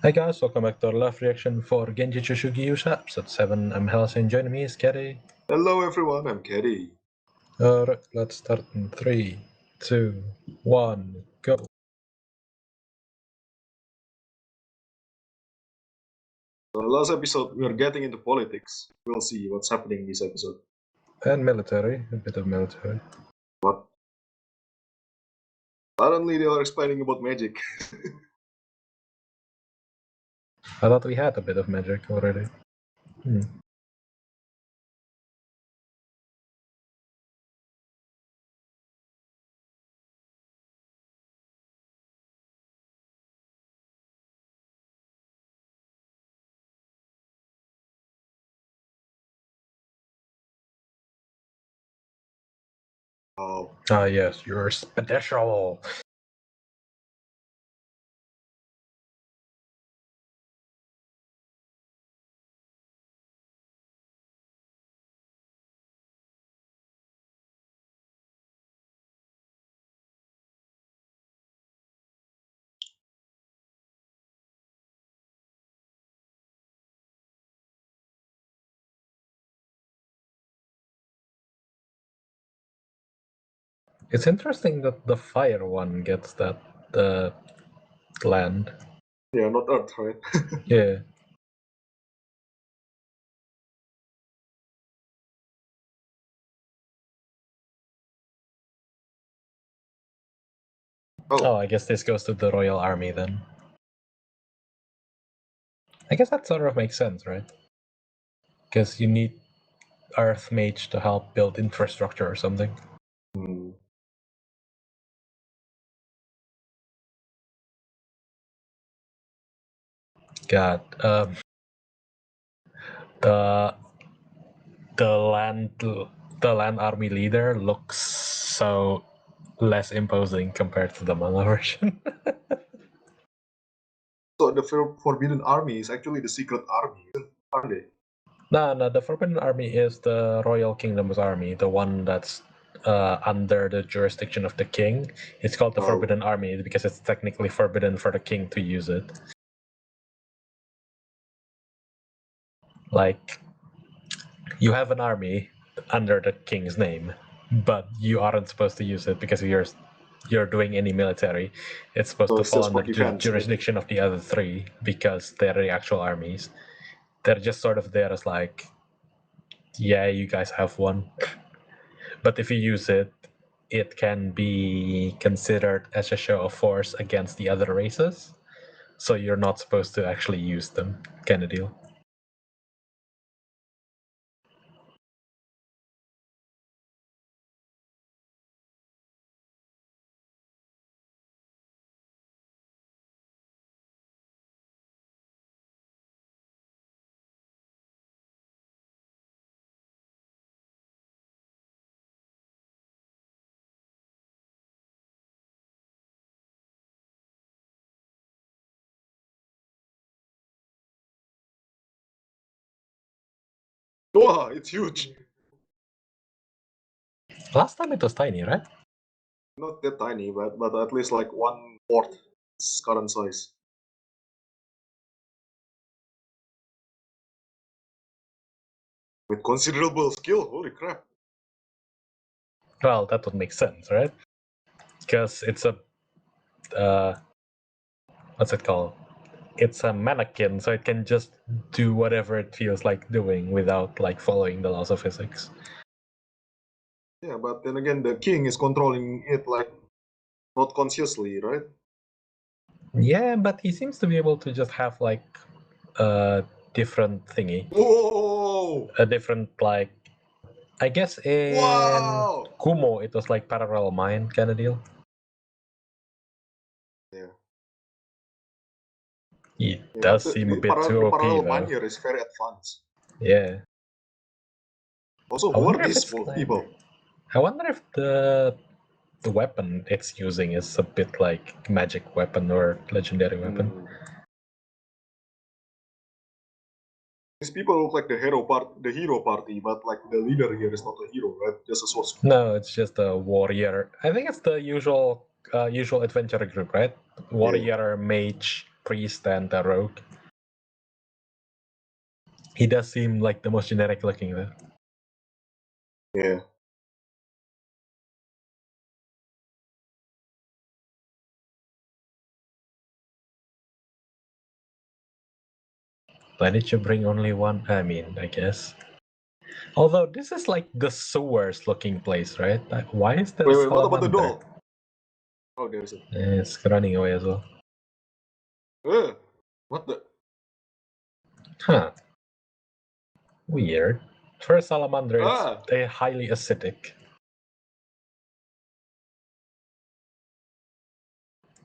Hi guys, welcome back to our live reaction for Genji Chushugi Yusha, episode 7. I'm Hellas and joining me is Kerry. Hello everyone, I'm Kerry. Alright, let's start in 3, 2, 1, go. So last episode we are getting into politics. We'll see what's happening this episode. And military, a bit of military. What? Suddenly they are explaining about magic. I thought we had a bit of magic already. Oh, Ah yes, you're special. It's interesting that the fire one gets that land. yeah, not Earth, right? Yeah. Oh, I guess this goes to the Royal Army then. I guess that sort of makes sense, right? Because you need Earth Mage to help build infrastructure or something. God, the land army leader looks so less imposing compared to the manga version. So the Forbidden Army is actually the secret army, aren't they? No, the Forbidden Army is the Royal Kingdom's army, the one that's under the jurisdiction of the king. It's called the Forbidden Army because it's technically forbidden for the king to use it. Like, you have an army under the king's name, but you aren't supposed to use it because you're doing any military. It's supposed to fall under the jurisdiction of the other three because they're the actual armies. They're just sort of there as like, yeah, you guys have one. But if you use it, it can be considered as a show of force against the other races. So you're not supposed to actually use them, kind of deal. Wow, it's huge! Last time it was tiny, right? Not that tiny, but at least like 1/4 its current size. With considerable skill, holy crap. Well, that would make sense, right? Because it's a what's it called? It's a mannequin, so it can just do whatever it feels like doing without like following the laws of physics. Yeah, but then again, the king is controlling it like not consciously, right? Yeah, but he seems to be able to just have like a different thingy. Whoa! A different like, I guess in Kumo it was like parallel mind kind of deal. Yeah. It does seem a bit too OP parallel though. mind here is very advanced. Yeah. Also, who are these people? I wonder if the weapon it's using is a bit like magic weapon or legendary weapon. These people look like the hero party, but like the leader here is not a hero, right? Just a swordsman. No, it's just a warrior. I think it's the usual adventure group, right? Warrior, mage, priest and a rogue. He does seem like the most generic looking though. Yeah. Why did you bring only one? I mean, I guess. Although this is like the sewers looking place, right? Like, why is there a Wait, what about the salamander? doll? Oh, there's it. It's running away as well. What the? Huh. Weird. For a salamander, it's Ah! highly acidic.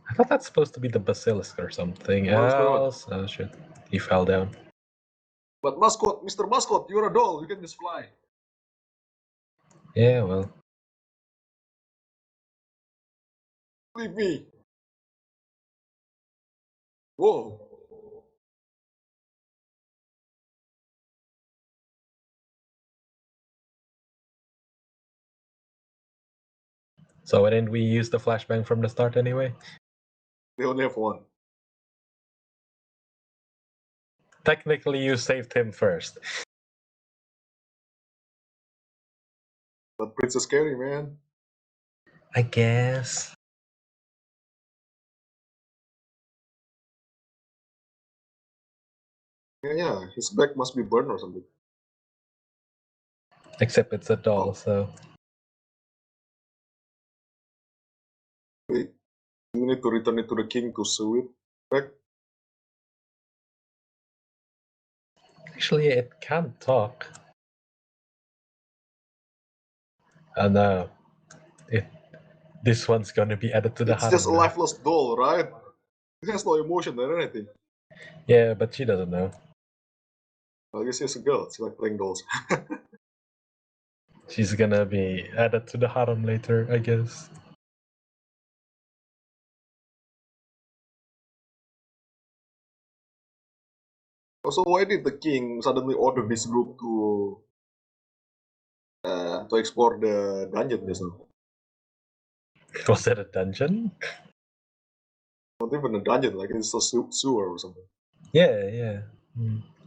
I thought that's supposed to be the basilisk or something What's going on? else. Oh shit. He fell down. But mascot, Mr. Mascot, you're a doll. You can just fly. Yeah, well. Leave me. Whoa. So why didn't we use the flashbang from the start anyway? They only have one. Technically, you saved him first. But Princess scary, man. I guess. Yeah, his back must be burned or something. Except it's a doll, Oh. so. Wait, you need to return it to the king to sew it back. Actually, it can't talk. Oh no. This one's gonna be added to the It's just harem a now. lifeless doll, right? It has no emotion or anything. Yeah, but she doesn't know. I guess she's a girl. She like playing dolls. She's gonna be added to the harem later, I guess. Also, why did the king suddenly order this group to explore the dungeon just now? Was that a dungeon? Not even a dungeon, like it's a sewer or something. Yeah.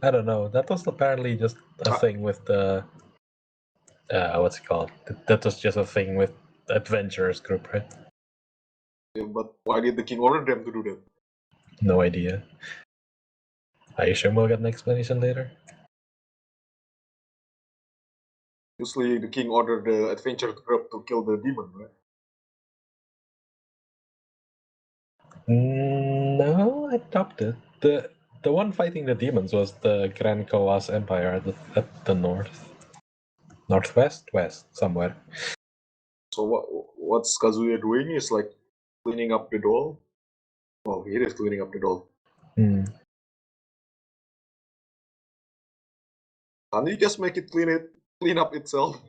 I don't know. That was apparently just a Ah. thing with the. What's it called? That was just a thing with the adventurers group, right? Yeah, but why did the king order them to do that? No idea. I assume we'll get an explanation later. Usually, the king ordered the adventure group to kill the demon, right? No, I doubt it. The one fighting the demons was the Grand Koas Empire at the northwest, west, somewhere. So what's Kazuya doing? Is like cleaning up the doll. Oh, he is cleaning up the doll. Hmm. Can't you just make it clean up itself?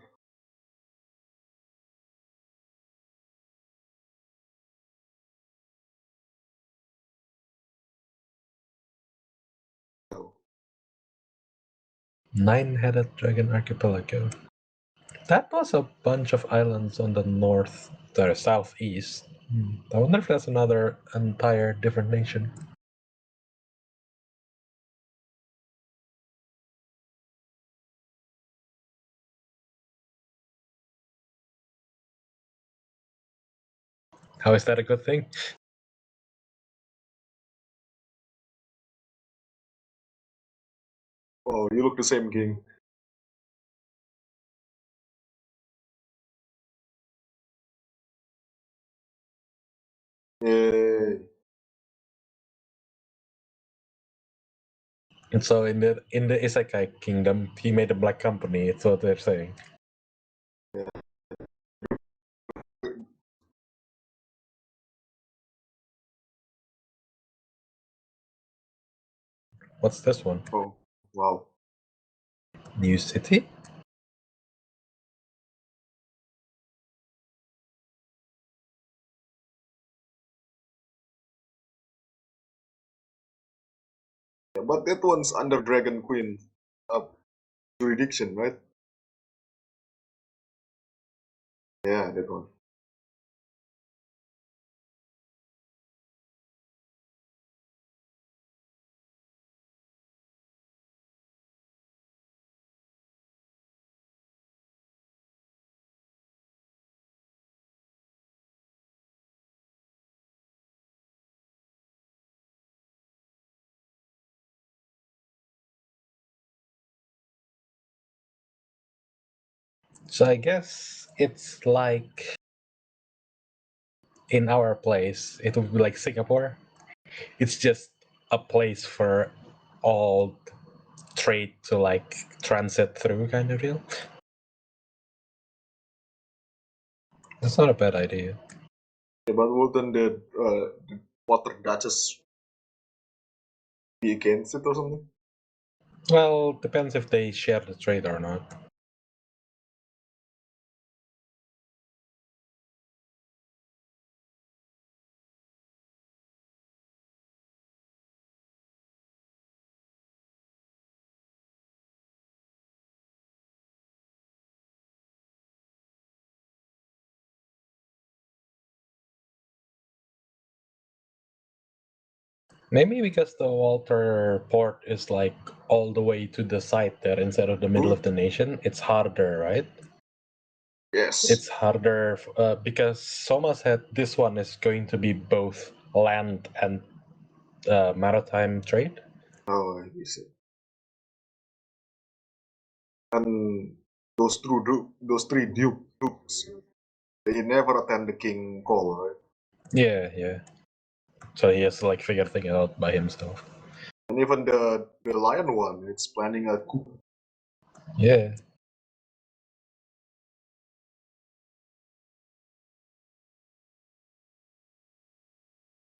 Nine-headed dragon archipelago. That was a bunch of islands on the north, the southeast. I wonder if that's another entire different nation. How is that a good thing? Oh, you look the same, king. Yay. And so in the Isekai kingdom, he made a black company. That's what they're saying. Yeah. What's this one? Oh, wow. New city? Yeah, but that one's under Dragon Queen jurisdiction, right? Yeah, that one. So I guess it's like in our place, it would be like Singapore. It's just a place for all trade to like transit through, kind of deal. That's not a bad idea. Yeah, but wouldn't the water duchess be against it or something? Well, depends if they share the trade or not. Maybe because the Walter port is like all the way to the side there instead of the middle of the nation, it's harder, right? Yes. It's harder because Soma said this one is going to be both land and maritime trade. Oh, I see. And those three dukes, they never attend the king call, right? Yeah, yeah. So he has to like figure things out by himself. And even the lion one, it's planning a coup. Yeah.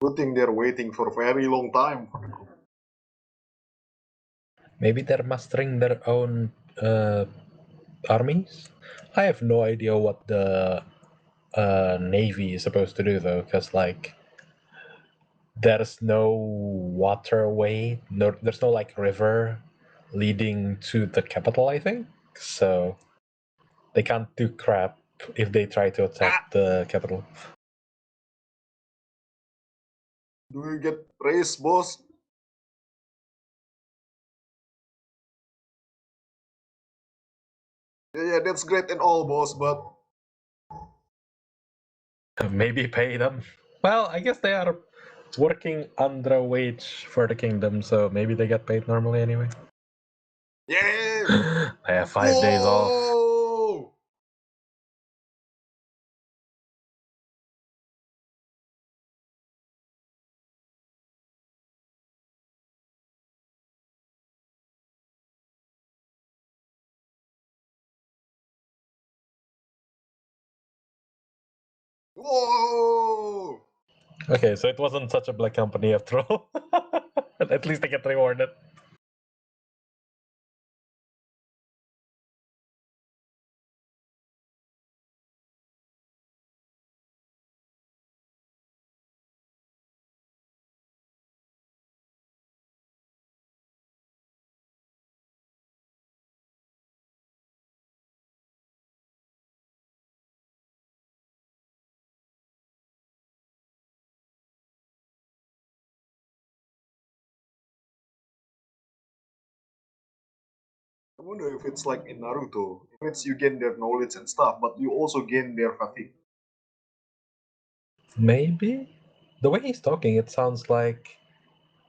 Good thing they're waiting for a very long time for the coup. Maybe they're mastering their own armies. I have no idea what the navy is supposed to do though, because like there's no waterway, no, there's no like river leading to the capital. I think so. They can't do crap if they try to attack the capital. Do you get praise, boss? Yeah, that's great and all, boss, but Maybe pay them. Well, I guess they are working under a wage for the kingdom, so maybe they get paid normally anyway. yeah! I have 5 days off. Whoa! Whoa! Okay, so it wasn't such a black company after all. At least they get rewarded. I wonder if it's like in Naruto. If it's you gain their knowledge and stuff, but you also gain their fatigue. Maybe the way he's talking, it sounds like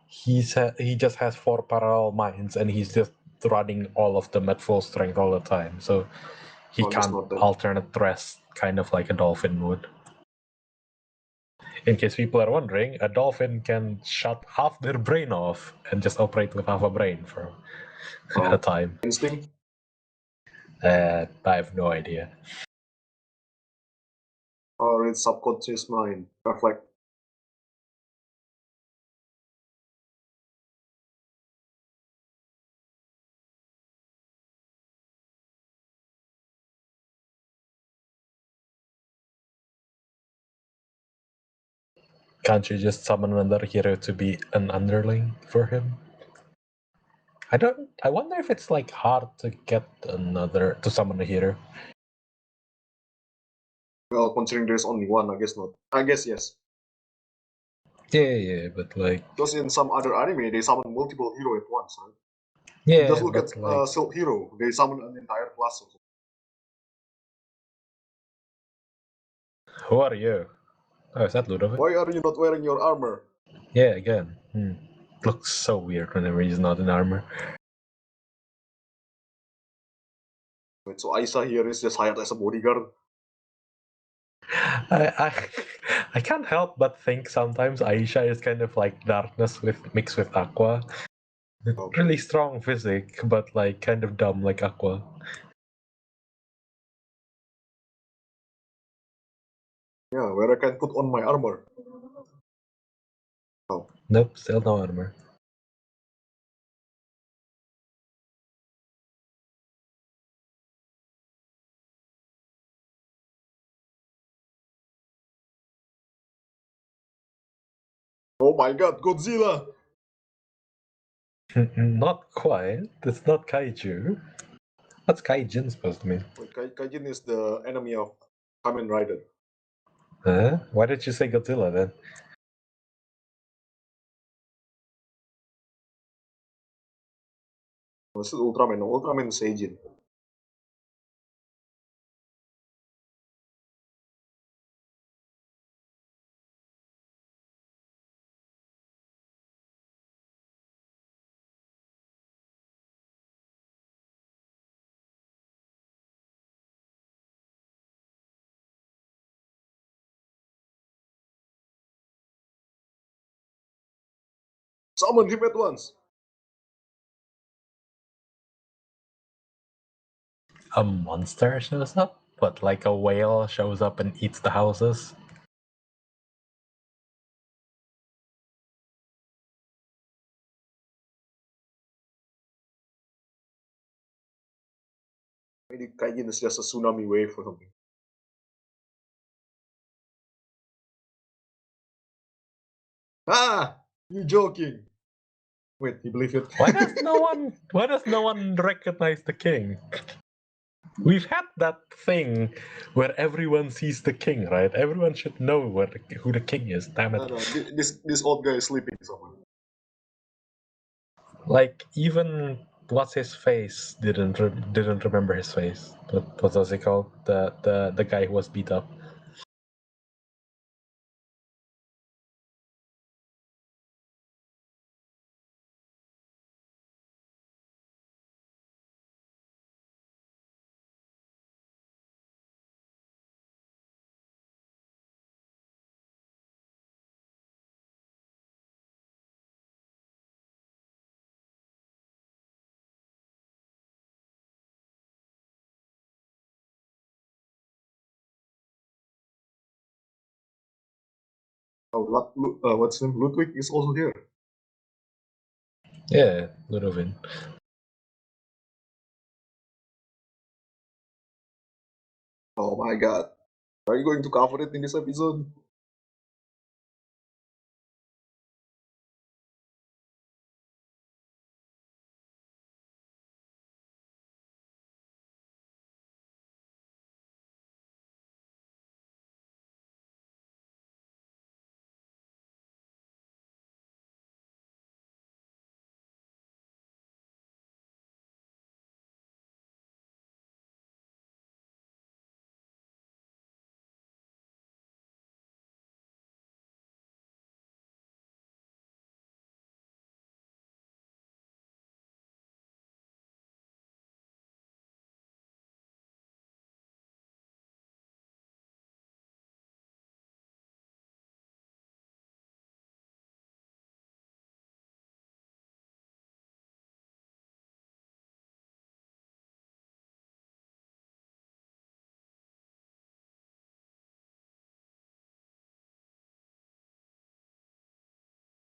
he just has 4 parallel minds and he's just running all of them at full strength all the time. So he Oh, that's can't not that. alternate rest, kind of like a dolphin would. In case people are wondering, a dolphin can shut half their brain off and just operate with half a brain for a time. Instinct? I have no idea. Or it's subconscious mind? Reflect. Can't you just summon another hero to be an underling for him? I wonder if it's like hard to get another to summon a hero. Well, considering there's only one, I guess not. I guess yes. Yeah, but like Because in some other anime, they summon multiple hero at once, right? yeah, Just look at but like Silk Hero. They summon an entire class. who are you? Oh, is that Ludovic? Why are you not wearing your armor? Yeah, again. Looks so weird whenever he's not in armor. Wait, so Aisha here is just hired as a bodyguard. I I can't help but think sometimes Aisha is kind of like darkness with mixed with Aqua. Okay. Really strong physique, but like kind of dumb like Aqua. Yeah, where I can put on my armor. Oh. Nope, still no armor. Oh my god, Godzilla! Not quite. It's not kaiju. What's kaijin supposed to mean? Wait, Kaijin is the enemy of Kamen Rider. Huh? Why did you say Godzilla then? This is Ultraman. No, Ultraman Seijin. Summon him at once! A monster shows up? But like a whale shows up and eats the houses? Maybe Kaijin is just a tsunami wave or something. Ah! You joking! Wait, you believe it? Why does no one recognize the king? We've had that thing where everyone sees the king, right? Everyone should know who the king is. Damn it! No, this old guy is sleeping somewhere. Like even what's his face didn't remember his face. What was he called? The guy who was beat up. Oh, what's his name? Ludwig is also here. Yeah, Ludovin. Oh my god. Are you going to cover it in this episode?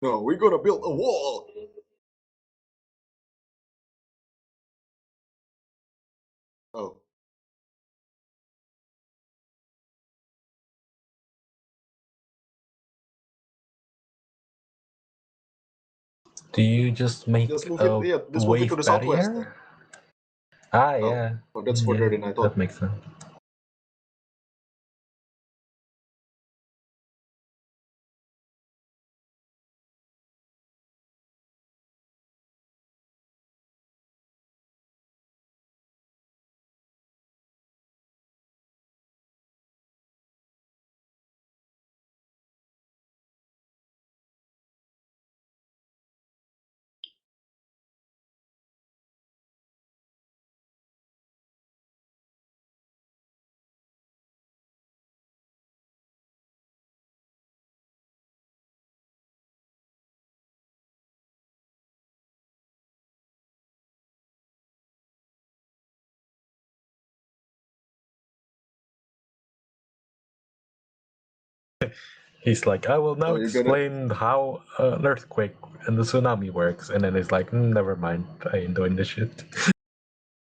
No, we're gonna build a wall! Oh. Do you just make Just move it, a yeah, just move it to wave the southwest then. barrier? Ah, Oh, yeah. oh that's Yeah, further than I that thought. makes sense. He's like, I will now So explain how an earthquake and the tsunami works, and then he's like, never mind, I ain't doing this shit.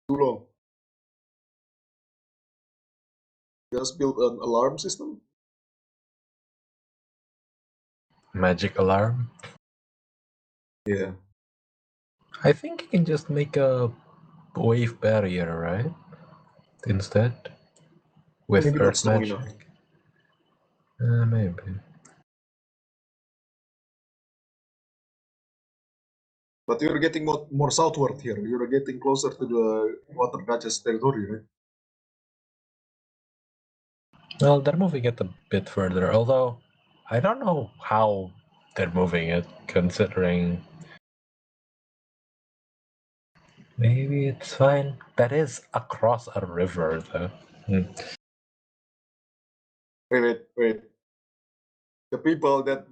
too long. Just build an alarm system. Magic alarm. Yeah. I think you can just make a wave barrier, right? Instead, with Maybe not earth strong enough. magic. Maybe. But you're getting more southward here. You're getting closer to the Water Duchess territory, right? Well, they're moving it a bit further, although I don't know how they're moving it, considering maybe it's fine. That is across a river, though. Wait. The people that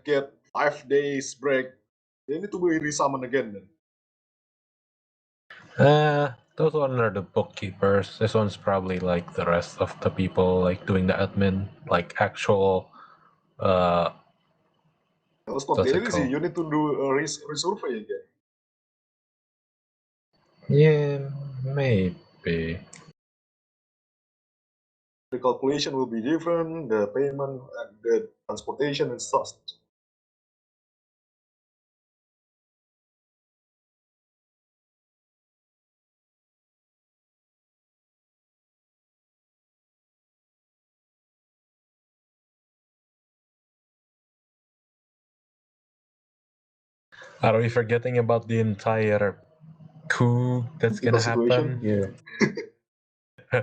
get 5 days break, they need to be resummoned again then. Those one are the bookkeepers. This one's probably like the rest of the people, like doing the admin, like actual. That's not What's it that easy. called? You need to do a resurvey again. Yeah, maybe. The calculation will be different, the payment and the transportation and stuff. Are we forgetting about the entire coup that's Political gonna situation, happen? yeah.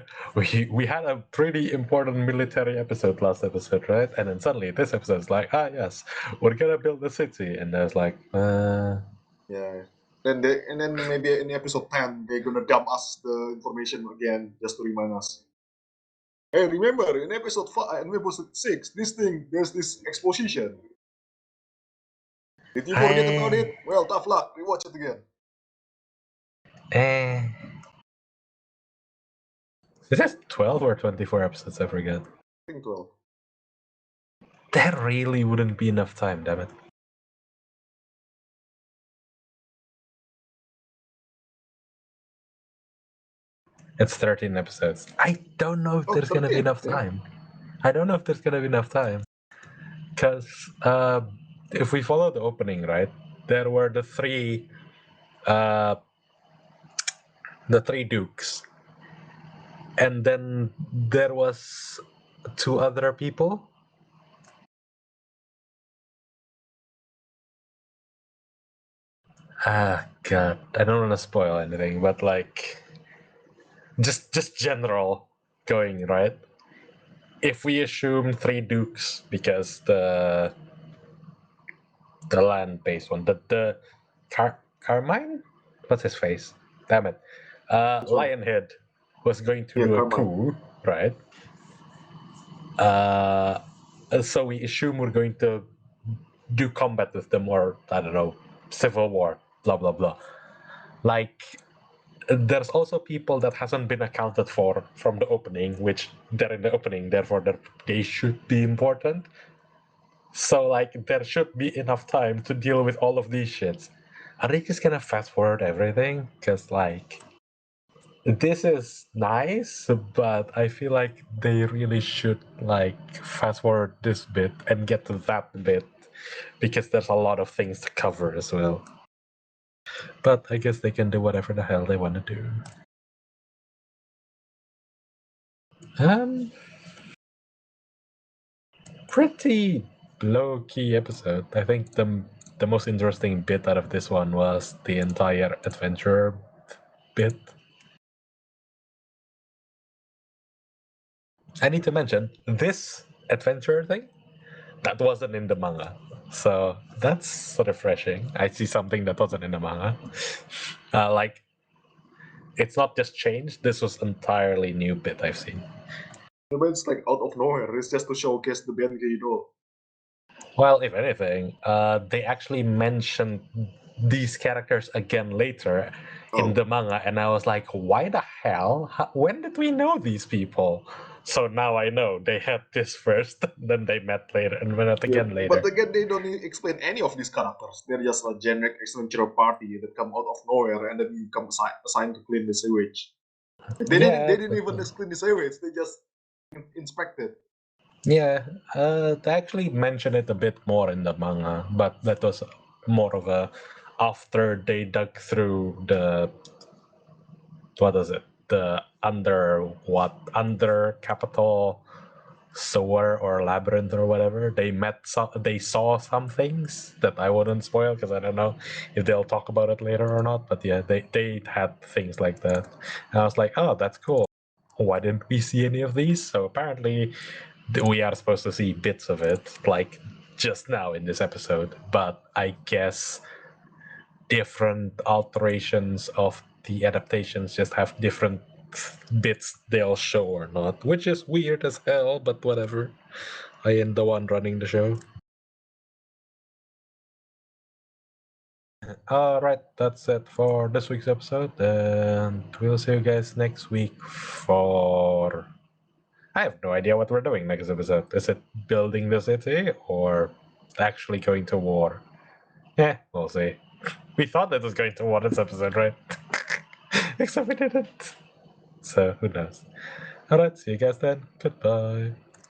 We had a pretty important military episode last episode, right? And then suddenly this episode's like, yes, we're gonna build a city, and there's like, Yeah. Then maybe in episode 10 they're gonna dump us the information again just to remind us. Hey, remember in episode 5 and episode 6, there's this exposition. Did you forget about it? Well, tough luck. Rewatch it again. eh. Is this 12 or 24 episodes? I forget. I think 12. That really wouldn't be enough time, damn it. It's 13 episodes. I don't know if there's gonna be 13. enough Yeah. time. I don't know if there's gonna be enough time. Because if we follow the opening, right, there were uh, the three dukes, and then there was two other people. God, I don't want to spoil anything, but like, just general going right. If we assume three dukes, because the land-based one, the Carmine, what's his face? Damn it, Lionhead was going to Yeah, do a Carmine. coup, right? Uh, so we assume we're going to do combat with them, or I don't know, civil war, blah blah blah. Like, there's also people that hasn't been accounted for from the opening, which they're in the opening, therefore they should be important. So like, there should be enough time to deal with all of these shits. Are they just gonna fast forward everything? Because like, this is nice, but I feel like they really should like fast forward this bit and get to that bit, because there's a lot of things to cover as well. But I guess they can do whatever the hell they want to do. Um, Pretty low key episode. I think the most interesting bit out of this one was the entire adventure bit. I need to mention this adventure thing that wasn't in the manga, so that's refreshing. I see something that wasn't in the manga. Like, it's not just changed. This was entirely new bit I've seen. But it's like out of nowhere. It's just to showcase the band Geido. Well, if anything, they actually mentioned these characters again later in the manga, and I was like, why the hell? When did we know these people? So now I know they had this first, then they met later and met again later. But again, they don't explain any of these characters. They're just a generic adventure party that come out of nowhere and then you come assigned to clean the sewage. They didn't even clean the sewage. They just inspected. Yeah, they actually mention it a bit more in the manga, but that was more of a after they dug through the what is it? The under capital sewer or labyrinth or whatever. They saw some things that I wouldn't spoil because I don't know if they'll talk about it later or not. But yeah, they had things like that, and I was like, oh, that's cool. Why didn't we see any of these? So apparently, we are supposed to see bits of it, like just now in this episode. But I guess different alterations of the adaptations just have different bits they'll show or not, which is weird as hell, but whatever. I am the one running the show. Alright, that's it for this week's episode, and we'll see you guys next week for. I have no idea what we're doing next episode. Is it building the city or actually going to war? Yeah, we'll see. We thought it was going to war this episode, right? Except we didn't. So who knows? Alright, see you guys then. Goodbye.